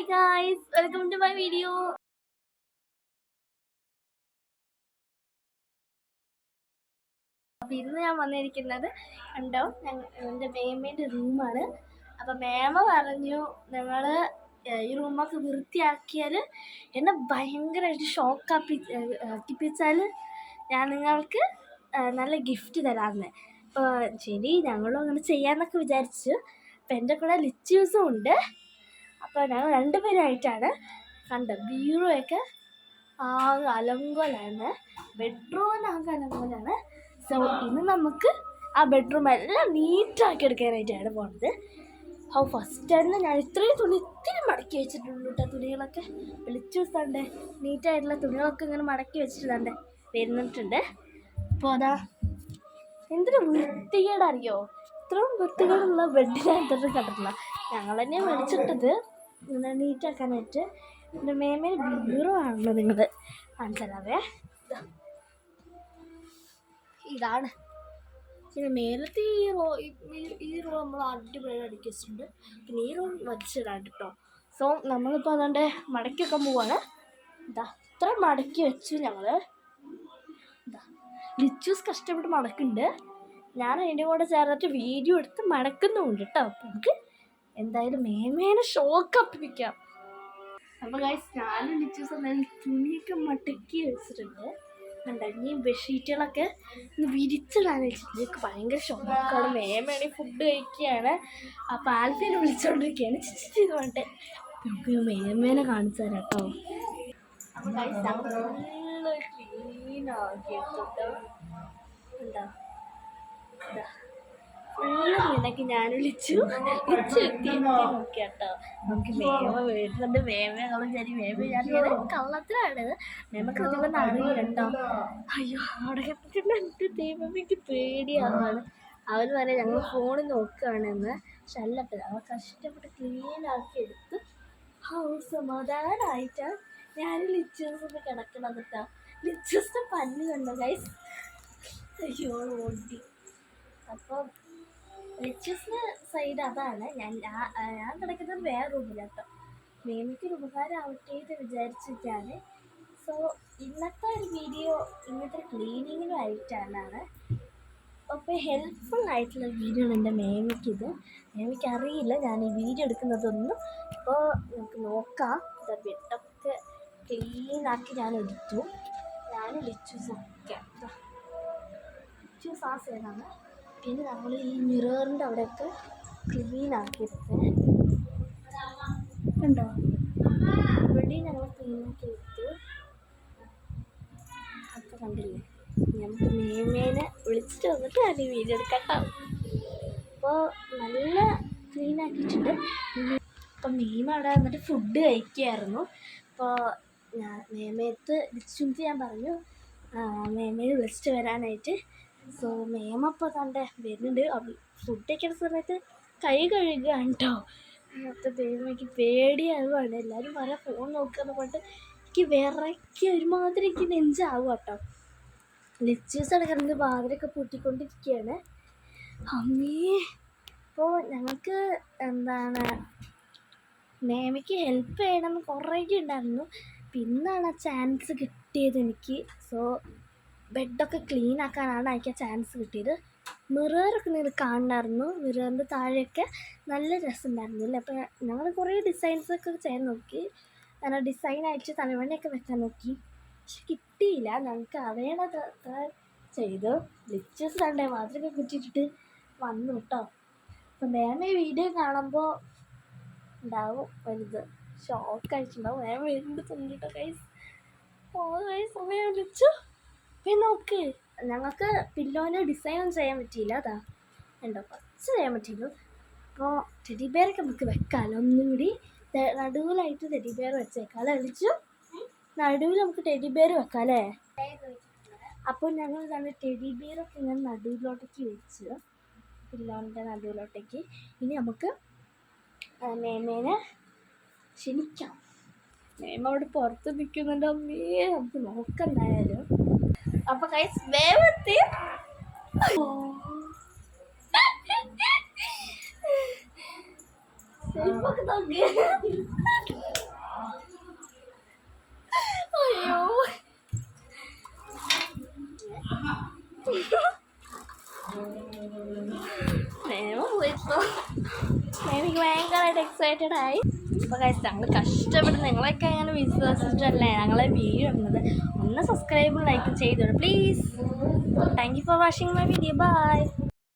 Hi guys, welcome to my video. അപ്പോൾ ഇന്ന് ഞാൻ വന്നിരിക്കുന്നത് കണ്ടോ, എൻ്റെ മേമേൻ്റെ റൂമാണ്. അപ്പം മേമ പറഞ്ഞു ഞങ്ങൾ ഈ റൂമൊക്കെ വൃത്തിയാക്കിയാൽ എന്നെ ഭയങ്കരമായിട്ട് ആക്കിപ്പിച്ചാൽ ഞാൻ നിങ്ങൾക്ക് നല്ല ഗിഫ്റ്റ് തരാമെന്ന്. അപ്പോൾ ശരി, ഞങ്ങളും അങ്ങനെ ചെയ്യാമെന്നൊക്കെ വിചാരിച്ചു. അപ്പം എൻ്റെ കൂടെ ലിച്ചൂസും ഉണ്ട്. അപ്പോൾ ഞങ്ങൾ രണ്ടുപേരായിട്ടാണ്. കണ്ട ബീറോയൊക്കെ ആകെ അലങ്കോലാണ്, ബെഡ്റൂമിനാകെ അലങ്കോലാണ്. സോ ഇന്ന് നമുക്ക് ആ ബെഡ്റൂം എല്ലാം നീറ്റാക്കി എടുക്കാനായിട്ടാണ് പോകുന്നത്. ഫസ്റ്റ് തന്നെ ഞാൻ ഇത്രയും തുണി ഇത്തിരി മടക്കി വെച്ചിട്ടുണ്ട് കേട്ടോ. തുണികളൊക്കെ വിളിച്ചു തന്നെ നീറ്റായിട്ടുള്ള തുണികളൊക്കെ ഇങ്ങനെ മടക്കി വെച്ചിട്ടുണ്ട് വരുന്നിട്ടുണ്ട്. അപ്പോൾ അതാ എന്തൊരു വൃത്തികേടറിയോ, ഇത്രയും വൃത്തികേടുള്ള ബെഡിനകത്തോട്ട് കണ്ടിട്ടില്ല. ഞങ്ങൾ തന്നെ മേടിച്ചിട്ടത് ഇങ്ങനെ നീറ്റാക്കാനായിട്ട്. എൻ്റെ മേമേ ബീറോ ആണല്ലോ നിങ്ങൾ കാണിച്ചതേ. ഇതാണ് പിന്നെ മേലത്തെ ഈ റോ നമ്മൾ അടിപൊളി അടുക്കി വെച്ചിട്ടുണ്ട്. പിന്നെ ഈ റോ വലിച്ചിടാണ്ട് കേട്ടോ. സോ നമ്മളിപ്പോൾ അതുകൊണ്ട് മടക്കി വെക്കാൻ പോവാണ്. ഇതാ ഇത്ര മടക്കി വെച്ചു ഞങ്ങൾ. ഇതാ ലിച്ചൂസ് കഷ്ടപ്പെട്ട് മടക്കുന്നുണ്ട്, ഞാൻ അതിൻ്റെ കൂടെ ചേർന്നിട്ട് വീഡിയോ എടുത്ത് മടക്കുന്നുമുണ്ട് കേട്ടോ. അപ്പം നമുക്ക് എന്തായാലും മേമേനെ ഷോക്കപ്പിക്കാം. അപ്പോൾ ഗൈസ്, ഞാനും ലിച്ചൂസ് എന്തായാലും തുണിയൊക്കെ മടക്കി വെച്ചിട്ടുണ്ട്. കണ്ട ഇനി ബെഡ്ഷീറ്റുകളൊക്കെ ഇന്ന് വിരിച്ചിടാൻ വെച്ചിട്ടുണ്ട്. എനിക്ക് ഭയങ്കര ഷോക്കാണ്. മേമയാണെങ്കിൽ ഫുഡ് കഴിക്കുകയാണ്. അപ്പോൾ ആൽഫിനെ വിളിച്ചുകൊണ്ടിരിക്കുകയാണ് ചിരി പറഞ്ഞിട്ട്. നമുക്ക് മേമേനെ കാണിച്ചു തരാം കേട്ടോ. അപ്പോൾ ഗൈസ് നല്ല ക്ലീൻ ആക്കി എടുത്തിട്ട് എന്താ നിനക്ക് ഞാൻ വിളിച്ചു എത്തി നോക്കിയാട്ടോ. നമുക്ക് മേമ വീട്ടിലുണ്ട്. മേമകളും ശരി, മേമ ഞാൻ കള്ളത്തിലാണ്. മേമക്ക് അതുപോലെ അറിയില്ല കേട്ടോ. അയ്യോ അവിടെ കിട്ടിട്ടുണ്ട്. എൻ്റെ ദൈവമേക്ക് പേടിയാവാണ്. അവർ പറയാം ഞങ്ങൾ ഫോണിൽ നോക്കുകയാണെന്ന്. പക്ഷെ അല്ലട്ടോ, അവർ കഷ്ടപ്പെട്ട് ക്ലീനാക്കി എടുത്ത് സമാധാനമായിട്ടാണ് ഞാൻ ലിച്ചൂസ് കിടക്കണത് കേട്ടോ. ലിച്ചൂസിൻ്റെ പല്ല് കണ്ടോ ഗൈസ്, അയ്യോ ഓടി. അപ്പം ലിച്ചൂസിൻ്റെ സൈഡ് അതാണ്. ഞാൻ കിടക്കുന്നത് വേറെ റൂമിലാട്ടോ. മേമിക്കൊരു ഉപകാരമാവട്ടെ എന്ന് വിചാരിച്ചിട്ടാണ്. സോ ഇന്നത്തെ ഒരു വീഡിയോ ഇങ്ങനത്തെ ക്ലീനിങ്ങിനുമായിട്ടാണ്. അപ്പോൾ ഹെൽപ്ഫുൾ ആയിട്ടുള്ള വീഡിയോ ആണ് എൻ്റെ മേമിക്കിത്. മേമിക്ക് അറിയില്ല ഞാൻ ഈ വീഡിയോ എടുക്കുന്നതൊന്നും. അപ്പോൾ നമുക്ക് നോക്കാം. ബെഡൊക്കെ ക്ലീനാക്കി ഞാൻ എടുത്തു. ഞാൻ ലിച്ചൂസൊക്കെ ലിച്ചൂസ് ആ സൈഡാണ്. പിന്നെ നമ്മൾ ഈ മിററിൻ്റെ അവിടെയൊക്കെ ക്ലീനാക്കിയെടുത്ത് കണ്ടോ, ഇവിടെയും ഞങ്ങൾ ക്ലീനാക്കി എടുത്തു. അപ്പോൾ കണ്ടില്ലേ, നമുക്ക് മേമേനെ വിളിച്ചിട്ട് വന്നിട്ട് ഞാൻ ഈ വീഡിയോ എടുക്കാം. അപ്പോൾ നല്ല ക്ലീനാക്കിയിട്ടുണ്ട്. അപ്പം മേമ അവിടെ വന്നിട്ട് ഫുഡ് കഴിക്കുകയായിരുന്നു. അപ്പോൾ മേമയത്ത് വിളിച്ചിട്ട് ഞാൻ പറഞ്ഞു മേമേനെ വിളിച്ചിട്ട് വരാനായിട്ട്. സോ മേമ ഇപ്പോൾ തൻ്റെ വരുന്നുണ്ട്. ഫുഡ് കഴിക്കുന്ന സമയത്ത് കൈ കഴുകുകയാണ് കേട്ടോ. മൊത്തം ദൈവമേക്ക് പേടിയാവുകയാണ്. എല്ലാവരും പറയാം ഫോൺ നോക്കുകയെന്ന് പറഞ്ഞിട്ട് എനിക്ക് വിറയ്ക്ക് ഒരുമാതിരി എനിക്ക് നെഞ്ചാവും കേട്ടോ. ലിച്ചൂസ് കിടക്കുന്നത് വാതിലൊക്കെ പൂട്ടിക്കൊണ്ടിരിക്കുകയാണ്. അമ്മേ, അപ്പോൾ ഞങ്ങൾക്ക് എന്താണ് മേമയ്ക്ക് ഹെൽപ്പ് ചെയ്യണമെന്ന് കുറേയൊക്കെ ഉണ്ടായിരുന്നു. പിന്നാണ് ആ ചാൻസ് കിട്ടിയത് എനിക്ക്. സോ ബെഡൊക്കെ ക്ലീൻ ആക്കാനാണ് എനിക്ക് ചാൻസ് കിട്ടിയത്. മിററൊക്കെ നിങ്ങൾ കാണണമായിരുന്നു. മിററിൻ്റെ താഴെയൊക്കെ നല്ല രസമുണ്ടായിരുന്നില്ല. അപ്പോൾ ഞങ്ങൾ കുറേ ഡിസൈൻസൊക്കെ ചെയ്യാൻ നോക്കി. ഞാൻ ഡിസൈനായിട്ട് തലവണ്ണയൊക്കെ വെക്കാൻ നോക്കി, പക്ഷെ കിട്ടിയില്ല. ഞങ്ങൾക്ക് അറിയണത് ചെയ്തു. ലിച്ചേഴ്സ് കണ്ടേ മാത്രമൊക്കെ കുറ്റിയിട്ടിട്ട് വന്നു കേട്ടോ. അപ്പം മേമ ഈ വീഡിയോ കാണുമ്പോൾ ഉണ്ടാവും വലുത് ഷോക്കായിട്ടുണ്ടാവും. മേമ വീടിൻ്റെ തുണ്ടിട്ടോ ഗൈസ്. ഓ ഗൈസ്, സമയം വിളിച്ചു. പിന്നെ നോക്ക്, ഞങ്ങൾക്ക് പില്ലോന് ഡിസൈനൊന്നും ചെയ്യാൻ പറ്റിയില്ല. അതാ ഉണ്ടോ, കുറച്ച് ചെയ്യാൻ പറ്റിയുള്ളൂ. അപ്പോൾ ടെഡി ബെയറൊക്കെ നമുക്ക് വെക്കാമല്ലോ. ഒന്നും കൂടി നടുവിലായിട്ട് ടെഡി ബെയർ വെച്ചേക്കാമല്ലോ. വിളിച്ചു നടുവിൽ നമുക്ക് ടെഡി ബെയർ വെക്കാം അല്ലേ. അപ്പോൾ ഞങ്ങൾ തന്നെ ടെഡി ബെയറൊക്കെ ഇങ്ങനെ നടുവിലോട്ടേക്ക് വെച്ച്, പില്ലോൻ്റെ നടുവിലോട്ടേക്ക്. ഇനി നമുക്ക് മേമേനെ ക്ഷണിക്കാം. മേമ അവിടെ പുറത്ത് നിൽക്കുന്നുണ്ട്. അമ്മേ, നമുക്ക് നോക്കാം എന്തായാലും. അപ്പോൾ ഗൈസ് വേവത്തി നോക്കി എനിക്ക് ഭയങ്കരമായിട്ട് എക്സൈറ്റഡ് ആയി. അപ്പോൾ ഗൈസ് ഞങ്ങൾ കഷ്ടപ്പെട്ട് നിങ്ങളൊക്കെ അങ്ങനെ വിശ്വസിച്ചിട്ടല്ലേ ഞങ്ങളെ വീഡിയോ ഇടുന്നത്. ഒന്ന് സബ്സ്ക്രൈബും ലൈക്കും ചെയ്തോളൂ please. Thank you for watching my video. By.